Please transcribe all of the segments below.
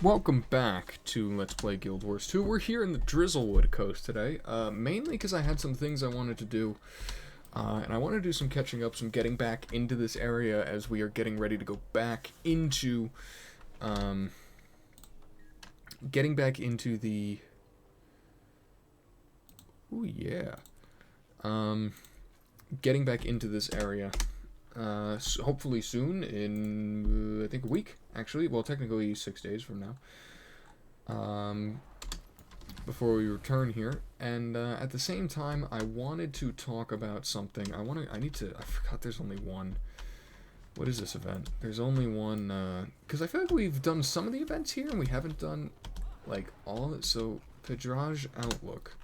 Welcome back to Let's Play Guild Wars 2. We're here in the Drizzlewood Coast today, mainly because I had some things I wanted to do, and I want to do some catching up, some getting back into this area as we are getting ready to go back into, getting back into the, ooh yeah, getting back into this area, hopefully soon, in, I think a week, actually, well, technically 6 days from now. Before we return here, and at the same time, I wanted to talk about something. I forgot there's only one. What is this event? There's only one, because I feel like we've done some of the events here, and we haven't done, like, all of it. So, Pedraj Outlook.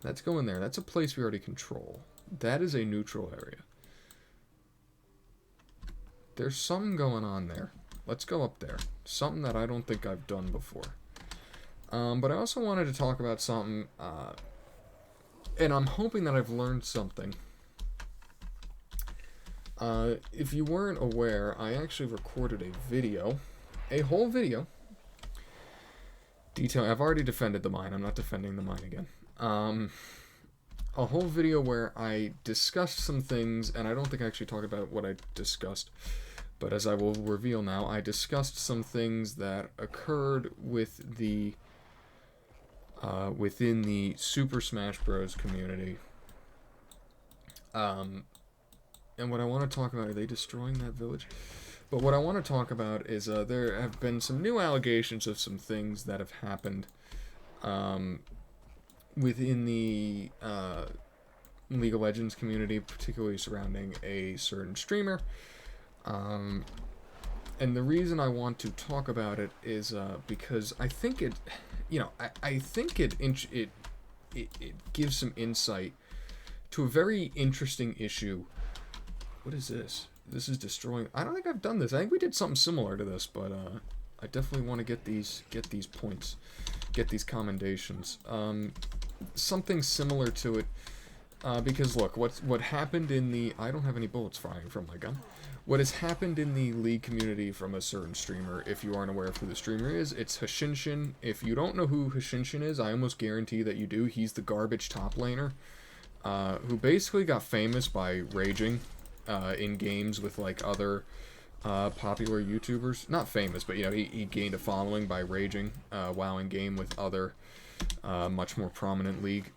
Let's go in there. That's a place we already control. That is a neutral area. There's something going on there. Let's go up there. Something that I don't think I've done before. But I also wanted to talk about something, and I'm hoping that I've learned something. If you weren't aware, I actually recorded a video, a whole video, I've already defended the mine, I'm not defending the mine again. A whole video where I discussed some things, and I don't think I actually talked about what I discussed, but as I will reveal now, I discussed some things that occurred with the within the Super Smash Bros. Community. And what I want to talk about, are they destroying that village? But what I want to talk about is there have been some new allegations of some things that have happened within the League of Legends community, particularly surrounding a certain streamer. And the reason I want to talk about it is because I think it, I think it gives some insight to a very interesting issue. What is this? This is destroying. I don't think I've done this. I think we did something similar to this, but I definitely want to get these points, get these commendations. Something similar to it, because look, what happened in the, I don't have any bullets firing from my gun. What has happened in the League community from a certain streamer, if you aren't aware of who the streamer is, it's Hashinshin. If you don't know who Hashinshin is, I almost guarantee that you do. He's the garbage top laner, who basically got famous by raging in games with like other popular YouTubers. Not famous, but he gained a following by raging while in game with other much more prominent League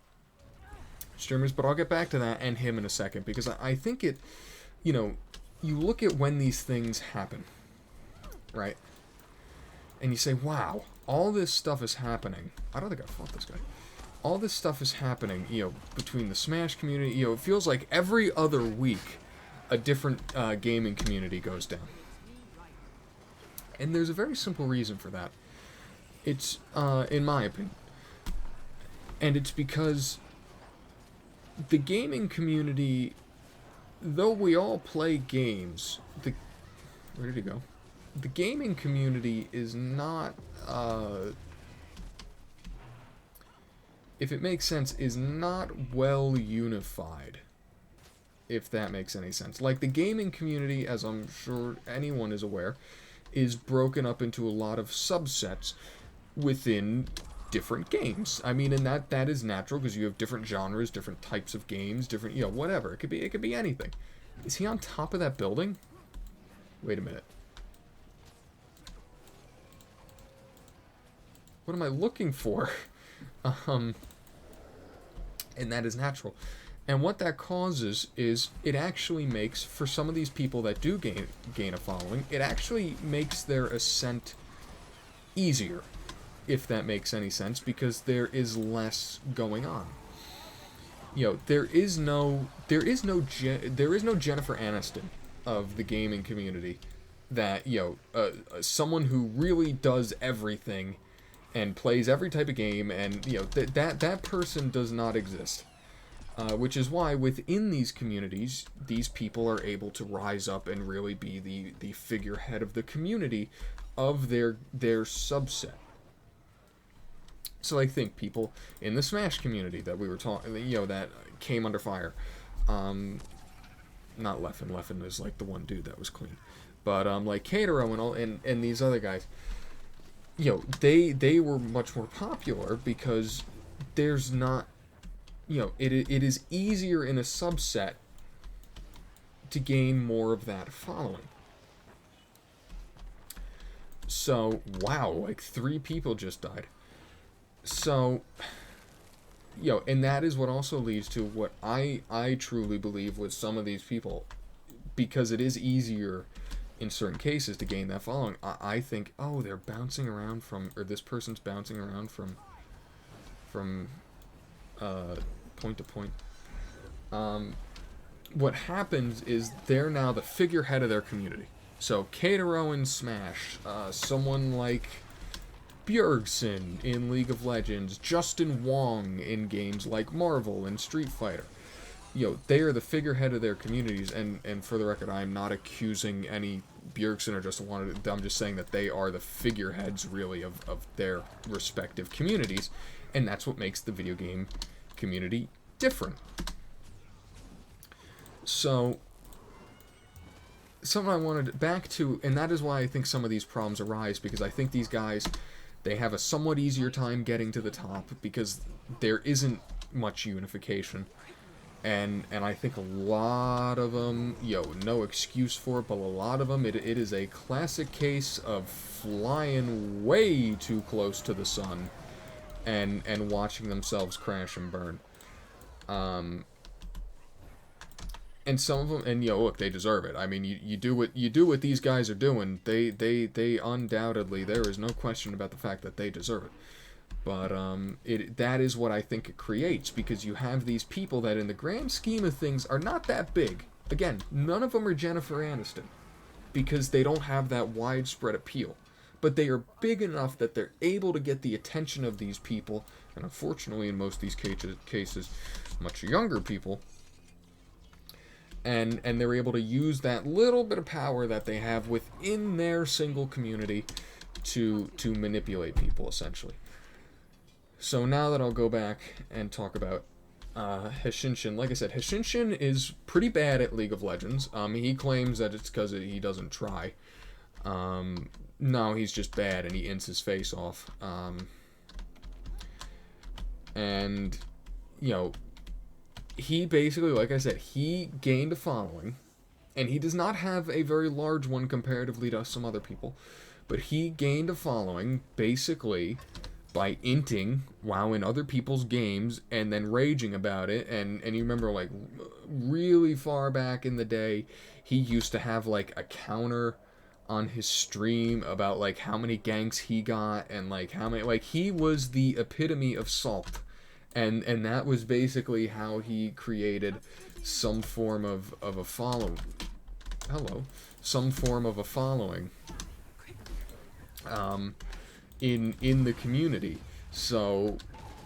streamers. But I'll get back to that and him in a second, because I think it, you look at when these things happen, right? And you say, wow, all this stuff is happening. I don't think I fought this guy. All this stuff is happening, between the Smash community. It feels like every other week a different gaming community goes down. And there's a very simple reason for that. It's, in my opinion, and it's because the gaming community, though we all play games, where did he go? The gaming community is not, if it makes sense, is not well unified. If that makes any sense. Like, the gaming community, as I'm sure anyone is aware, is broken up into a lot of subsets within different games. I mean, and that is natural, because you have different genres, different types of games, different, whatever. It could be anything. Is he on top of that building? Wait a minute. What am I looking for? And that is natural. And what that causes is it actually makes, for some of these people that do gain a following, it actually makes their ascent easier, if that makes any sense, because there is less going on. There is no Jennifer Aniston of the gaming community that, someone who really does everything and plays every type of game, and, that person does not exist. Which is why within these communities, these people are able to rise up and really be the figurehead of the community of their subset. So I think people in the Smash community that we were talking, that came under fire. Not Leffen. Leffen is like the one dude that was clean. But like Catero and all, and these other guys. they were much more popular because there's not, it is easier in a subset to gain more of that following. So, wow, like 3 people just died. So, and that is what also leads to what I truly believe with some of these people, because it is easier in certain cases to gain that following. I think, oh, they're bouncing around from, or this person's bouncing around from point to point. What happens is they're now the figurehead of their community. So Keitaro in Smash, someone like Bjergsen in League of Legends, Justin Wong in games like Marvel and Street Fighter. They are the figurehead of their communities, and for the record, I'm not accusing any Bjergsen or Justin Wong. I'm just saying that they are the figureheads, really, of their respective communities, and that's what makes the video game community different. So, something I wanted back to, and that is why I think some of these problems arise, because I think these guys, they have a somewhat easier time getting to the top because there isn't much unification. And I think a lot of them, no excuse for it, but a lot of them, it is a classic case of flying way too close to the sun and watching themselves crash and burn. And some of them, and look, they deserve it. I mean, you do what these guys are doing. They undoubtedly, there is no question about the fact that they deserve it. But that is what I think it creates, because you have these people that in the grand scheme of things are not that big. Again, none of them are Jennifer Aniston, because they don't have that widespread appeal. But they are big enough that they're able to get the attention of these people, and unfortunately in most of these cases, much younger people, and they're able to use that little bit of power that they have within their single community to manipulate people, essentially. So now that I'll go back and talk about Henshin. Like I said, Henshin is pretty bad at League of Legends. He claims that it's because he doesn't try. No, he's just bad and he ints his face off. And, he basically, like I said, he gained a following. And he does not have a very large one comparatively to some other people. But he gained a following, basically, by inting WoW in other people's games and then raging about it. And you remember, like, really far back in the day, he used to have, like, a counter on his stream about, like, how many ganks he got and, like, how many... Like, he was the epitome of salt. And that was basically how he created some form of a following. Hello. Some form of a following. In the community. So,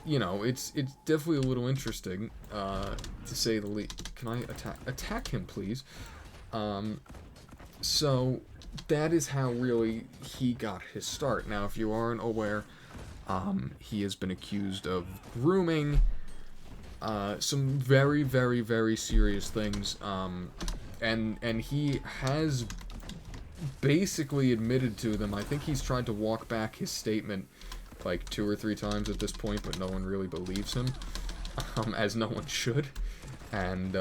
it's definitely a little interesting, to say the least. Can I attack him, please? So, that is how really he got his start. Now, if you aren't aware, he has been accused of grooming, some very, very, very serious things, and he has basically admitted to them. I think he's tried to walk back his statement like 2 or 3 times at this point, but no one really believes him, as no one should. And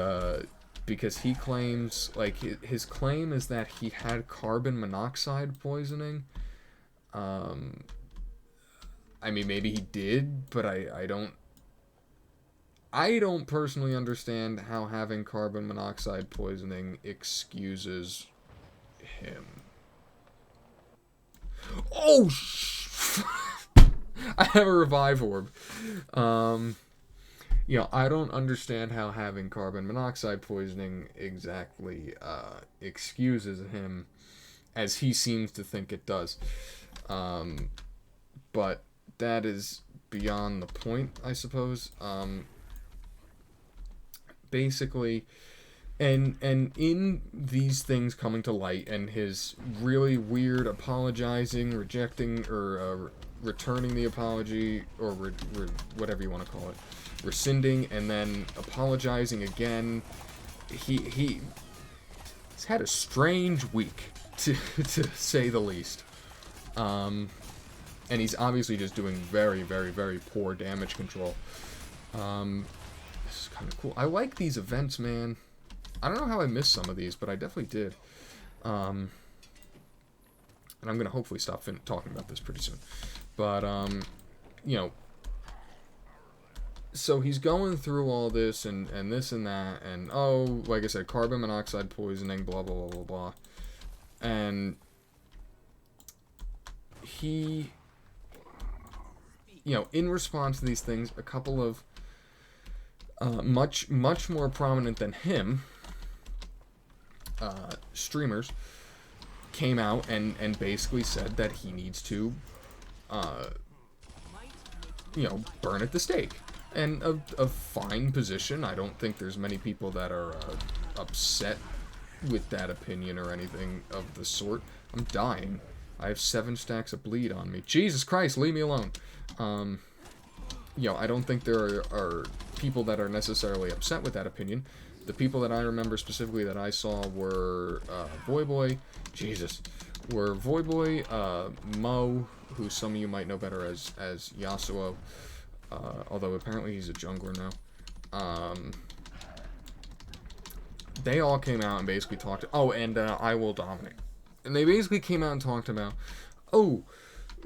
because he claims, like, his claim is that he had carbon monoxide poisoning. I mean, maybe he did, but I don't personally understand how having carbon monoxide poisoning excuses him. Oh, I have a revive orb. I don't understand how having carbon monoxide poisoning exactly excuses him, as he seems to think it does. But that is beyond the point, I suppose. Basically, and in these things coming to light, and his really weird apologizing, rejecting, or returning the apology, or whatever you want to call it, rescinding, and then apologizing again, he's had a strange week, to say the least. And he's obviously just doing very, very, very poor damage control. This is kind of cool. I like these events, man. I don't know how I missed some of these, but I definitely did. And I'm going to hopefully stop talking about this pretty soon. But, you know, so he's going through all this and this and that, and, oh, like I said, carbon monoxide poisoning, blah, blah, blah, blah, blah. And he, you know, in response to these things, a couple of much more prominent than him streamers came out and basically said that he needs to, you know, burn at the stake. And a fine position. I don't think there's many people that are upset with that opinion or anything of the sort. I'm dying. I have 7 stacks of bleed on me. Jesus Christ, leave me alone. You know, I don't think there are people that are necessarily upset with that opinion. The people that I remember specifically that I saw were Voyboy, were Voyboy, Mo, who some of you might know better as Yasuo, although apparently he's a jungler now. They all came out and basically talked. Oh, and I Will Dominate. And they basically came out and talked about, oh,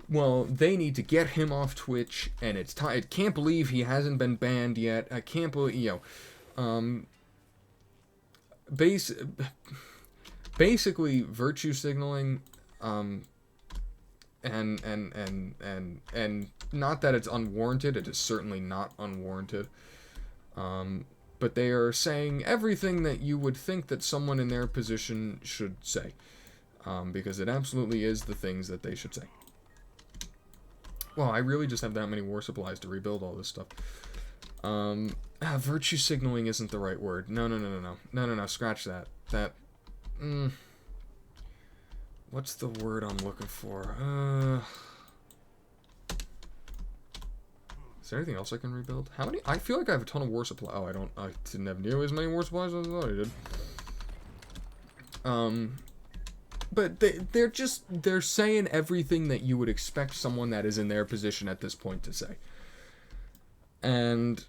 well, they need to get him off Twitch, and it's time. I can't believe he hasn't been banned yet. I can't believe, you know, basically virtue signaling, and not that it's unwarranted. It is certainly not unwarranted. But they are saying everything that you would think that someone in their position should say. Because it absolutely is the things that they should say. Well, I really just have that many war supplies to rebuild all this stuff. Virtue signaling isn't the right word. No, scratch that. What's the word I'm looking for? Is there anything else I can rebuild? How many? I feel like I have a ton of war supply. Oh, I didn't have nearly as many war supplies as I thought I did. But they're saying everything that you would expect someone that is in their position at this point to say. And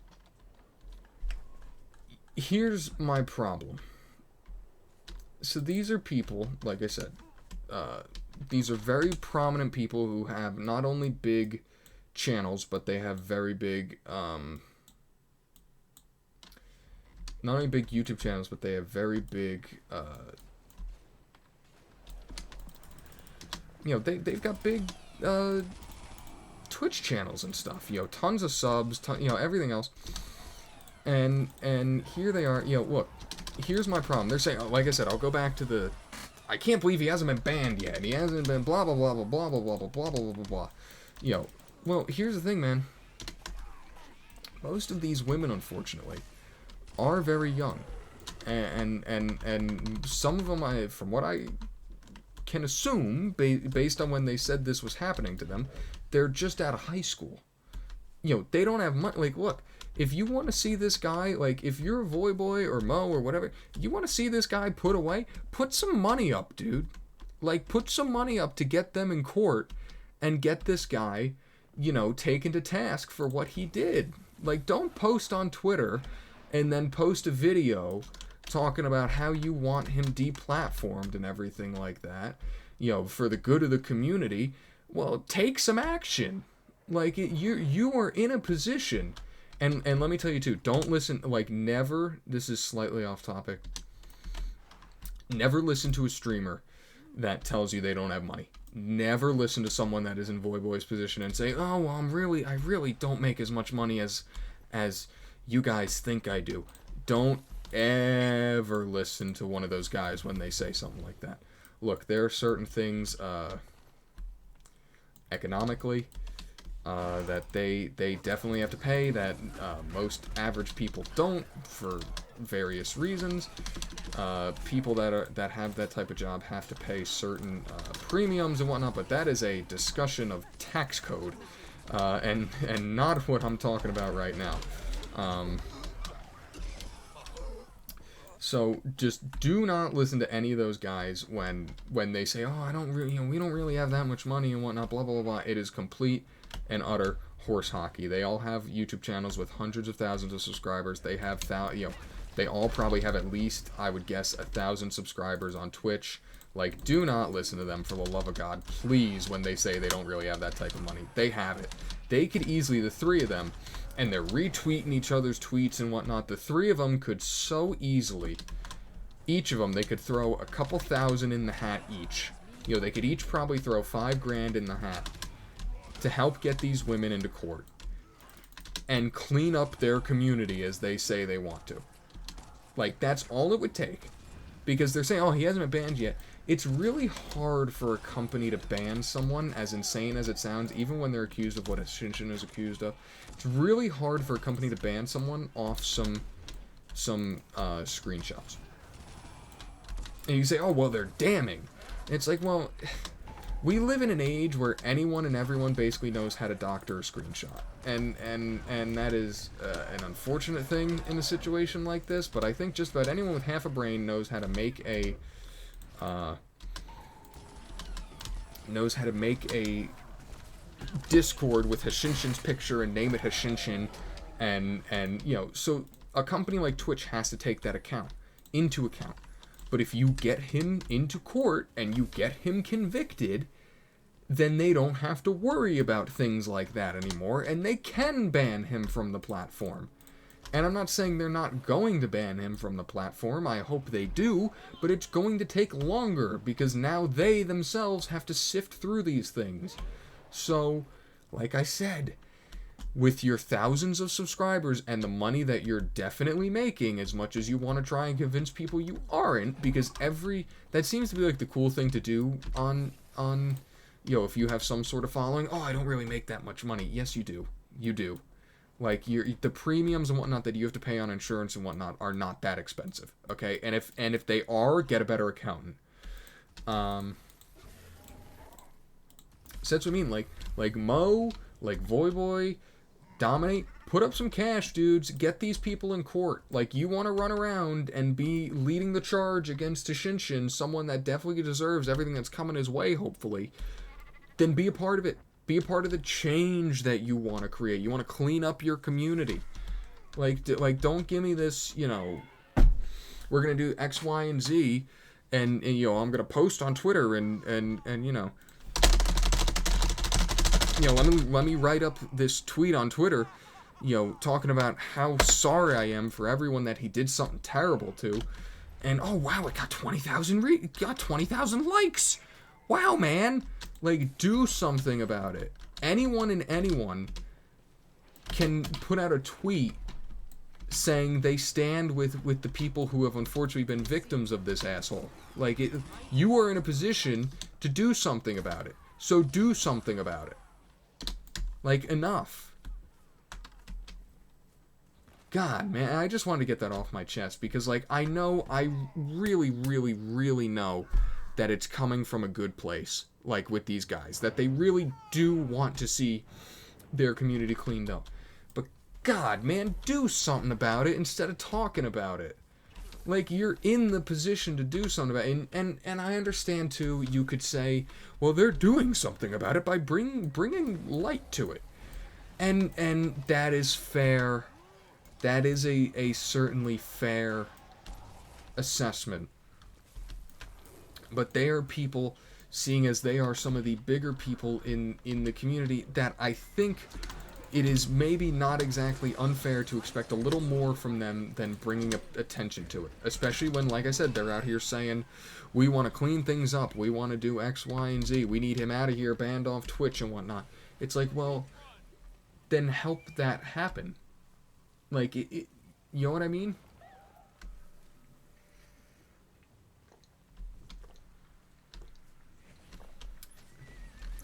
here's my problem. So these are people, like I said, these are very prominent people who have not only big channels, but they have very big, not only big YouTube channels, but they have very big, you know, they've got big Twitch channels and stuff, you know, tons of subs, you know, everything else. And here they are, you know, look, here's my problem. They're saying, like I said, I'll go back to the, I can't believe he hasn't been banned yet. He hasn't been blah, blah, blah, blah, blah, blah, blah, blah, blah, blah, blah, blah. You know, well, here's the thing, man. Most of these women, unfortunately, are very young. And some of them, from what I can assume, based on when they said this was happening to them, they're just out of high school. You know, they don't have money. Like, look, if you want to see this guy, like, if you're a Voyboy or Mo or whatever, you want to see this guy put away, put some money up, dude. Like, put some money up to get them in court and get this guy, you know, taken to task for what he did. Like, don't post on Twitter and then post a video talking about how you want him deplatformed and everything like that, you know, for the good of the community. Well, take some action. Like, you are in a position, and let me tell you too, don't listen, like, never, this is slightly off topic, never listen to a streamer that tells you they don't have money. Never listen to someone that is in Voyboy's position and say, oh, well, I really don't make as much money as you guys think I do. Don't ever listen to one of those guys when they say something like that. Look, there are certain things economically that they definitely have to pay that most average people don't for various reasons. People that have that type of job have to pay certain premiums and whatnot, but that is a discussion of tax code and not what I'm talking about right now. So just do not listen to any of those guys when they say, "Oh, I don't really, we don't really have that much money and whatnot." Blah blah blah. It is complete and utter horse hockey. They all have YouTube channels with hundreds of thousands of subscribers. They have they all probably have at least, I would guess, 1,000 subscribers on Twitch. Like, do not listen to them for the love of God, please. When they say they don't really have that type of money, they have it. They could easily, the three of them, and they're retweeting each other's tweets and whatnot. The three of them could so easily, each of them, they could throw a couple thousand in the hat each. They could each probably throw $5,000 in the hat to help get these women into court and clean up their community as they say they want to. Like, that's all it would take. Because they're saying, oh, he hasn't been banned yet. It's really hard for a company to ban someone, as insane as it sounds, even when they're accused of what Shinshin is accused of. It's really hard for a company to ban someone off some screenshots. And you say, oh, well, they're damning. It's like, well, we live in an age where anyone and everyone basically knows how to doctor a screenshot. And that is an unfortunate thing in a situation like this, but I think just about anyone with half a brain knows how to make a Discord with Hashinshin's picture and name it Hashinshin, and so a company like Twitch has to take that into account. But if you get him into court and you get him convicted, then they don't have to worry about things like that anymore, and they can ban him from the platform. And I'm not saying they're not going to ban him from the platform, I hope they do, but it's going to take longer, because now they themselves have to sift through these things. So, like I said, with your thousands of subscribers and the money that you're definitely making, as much as you want to try and convince people you aren't, because that seems to be like the cool thing to do on if you have some sort of following. Oh, I don't really make that much money. Yes, you do. You do. Like, the premiums and whatnot that you have to pay on insurance and whatnot are not that expensive, okay? And if they are, get a better accountant. So that's what I mean. Like Mo, like Voyboy, Dominate, put up some cash, dudes. Get these people in court. Like, you want to run around and be leading the charge against Shinshin, someone that definitely deserves everything that's coming his way, hopefully, then be a part of it. Be a part of the change that you want to create. You want to clean up your community. Like, don't give me this, we're going to do X, Y, and Z, and I'm going to post on Twitter and let me write up this tweet on Twitter, talking about how sorry I am for everyone that he did something terrible to, and oh wow, it got 20,000 likes. Wow, man, like, do something about it. Anyone and anyone can put out a tweet saying they stand with the people who have unfortunately been victims of this asshole. Like, you are in a position to do something about it, so do something about it. Like, enough. God, man, I just wanted to get that off my chest, because, like, I really, really, really know that it's coming from a good place, like, with these guys, that they really do want to see their community cleaned up. But, God, man, do something about it instead of talking about it. Like, you're in the position to do something about it, and I understand, too, you could say, well, they're doing something about it by bringing light to it. And that is fair. That is a certainly fair assessment. But they are people, seeing as they are some of the bigger people in the community, that I think it is maybe not exactly unfair to expect a little more from them than bringing attention to it. Especially when, like I said, they're out here saying, we want to clean things up, we want to do X, Y, and Z, we need him out of here, banned off Twitch and whatnot. It's like, well, then help that happen. Like, you know what I mean?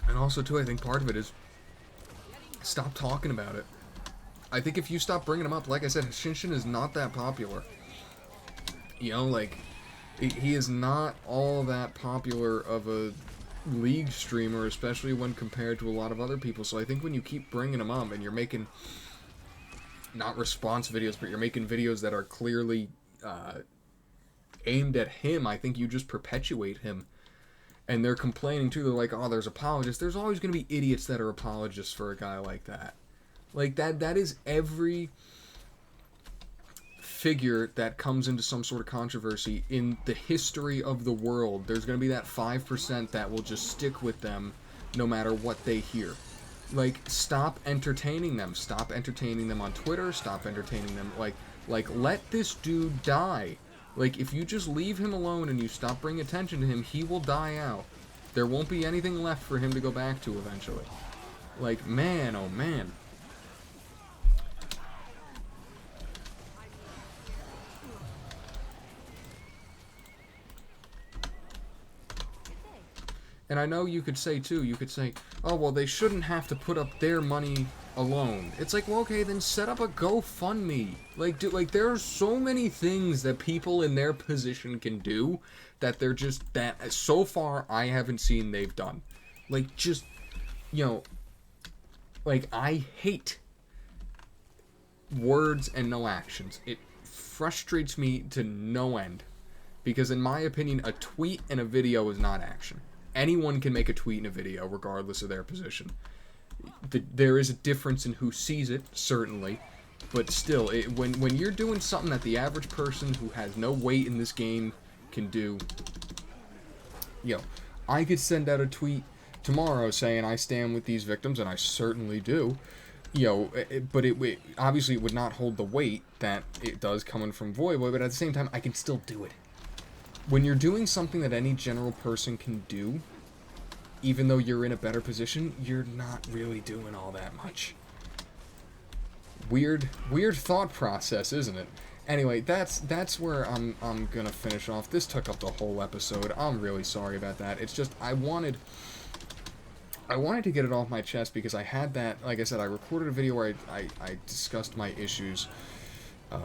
And also, too, I think part of it is stop talking about it. I think if you stop bringing him up, like I said, Shinshin is not that popular. Like, he is not all that popular of a League streamer, especially when compared to a lot of other people. So I think when you keep bringing him up and you're making, not response videos, but you're making videos that are clearly aimed at him. I think you just perpetuate him. And they're complaining too. They're like, oh, there's apologists. There's always going to be idiots that are apologists for a guy like that. Like, that is every figure that comes into some sort of controversy in the history of the world. There's going to be that 5% that will just stick with them no matter what they hear. Like, stop entertaining them. Stop entertaining them on Twitter. Stop entertaining them. Like, let this dude die. Like, if you just leave him alone and you stop bringing attention to him, he will die out. There won't be anything left for him to go back to eventually. Like, man, oh man. And I know you could say, too, oh, well, they shouldn't have to put up their money alone. It's like, well, okay, then set up a GoFundMe. Like, there are so many things that people in their position can do that they're just, that, so far, I haven't seen they've done. Like, just, you know, like, I hate words and no actions. It frustrates me to no end. Because in my opinion, a tweet and a video is not action. Anyone can make a tweet and a video, regardless of their position. There is a difference in who sees it, certainly, but still, when you're doing something that the average person who has no weight in this game can do, I could send out a tweet tomorrow saying I stand with these victims, and I certainly do, but it obviously it would not hold the weight that it does coming from Voyboy, but at the same time, I can still do it. When you're doing something that any general person can do, even though you're in a better position, you're not really doing all that much. Weird thought process, isn't it? Anyway, that's where I'm gonna finish off. This took up the whole episode. I'm really sorry about that. It's just I wanted to get it off my chest because I had that, like I said, I recorded a video where I discussed my issues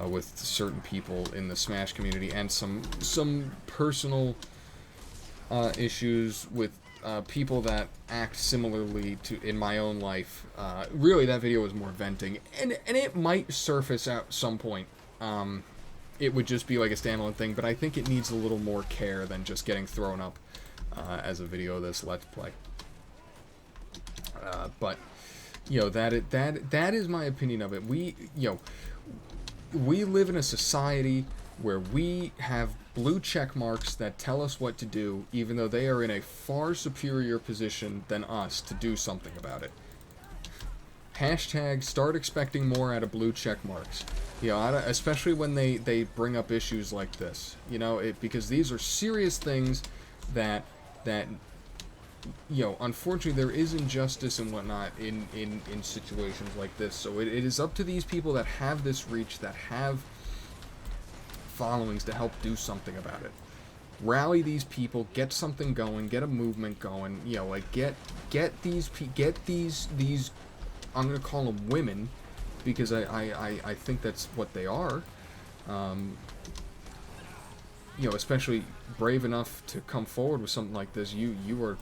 with certain people in the Smash community and some personal issues with people that act similarly to in my own life. Really, that video was more venting, and it might surface at some point. It would just be like a standalone thing, but I think it needs a little more care than just getting thrown up as a video of this Let's Play. But that is my opinion of it. We live in a society where we have blue check marks that tell us what to do, even though they are in a far superior position than us to do something about it. Hashtag start expecting more out of blue check marks. Especially when they bring up issues like this. Because these are serious things that unfortunately there is injustice and whatnot in situations like this. So it is up to these people that have this reach, that have followings, to help do something about it. Rally these people, get something going, get a movement going. Get these I'm gonna call them women, because I think that's what they are. Especially brave enough to come forward with something like this. You're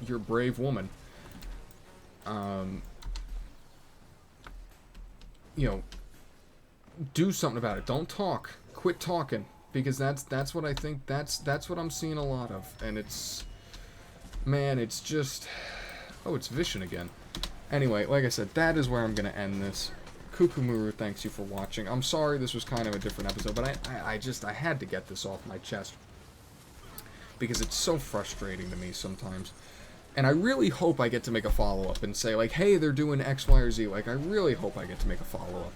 a brave woman. Do something about it. Don't talk. Quit talking, because that's what I think. That's what I'm seeing a lot of, and it's just, oh, it's Vishen again. Anyway, like I said, that is where I'm gonna end this. Kukumuru, thanks you for watching. I'm sorry this was kind of a different episode, but I had to get this off my chest because it's so frustrating to me sometimes. And I really hope I get to make a follow-up and say, like, hey, they're doing X, Y, or Z. Like, I really hope I get to make a follow-up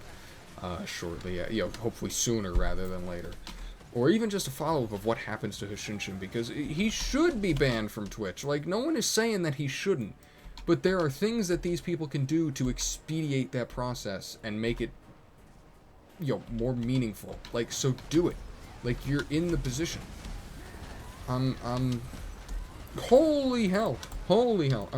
shortly. Hopefully sooner rather than later. Or even just a follow-up of what happens to Hushinshin, because he should be banned from Twitch. Like, no one is saying that he shouldn't. But there are things that these people can do to expedite that process and make it, more meaningful. Like, so do it. Like, you're in the position. Holy hell. Holy hell. Alright.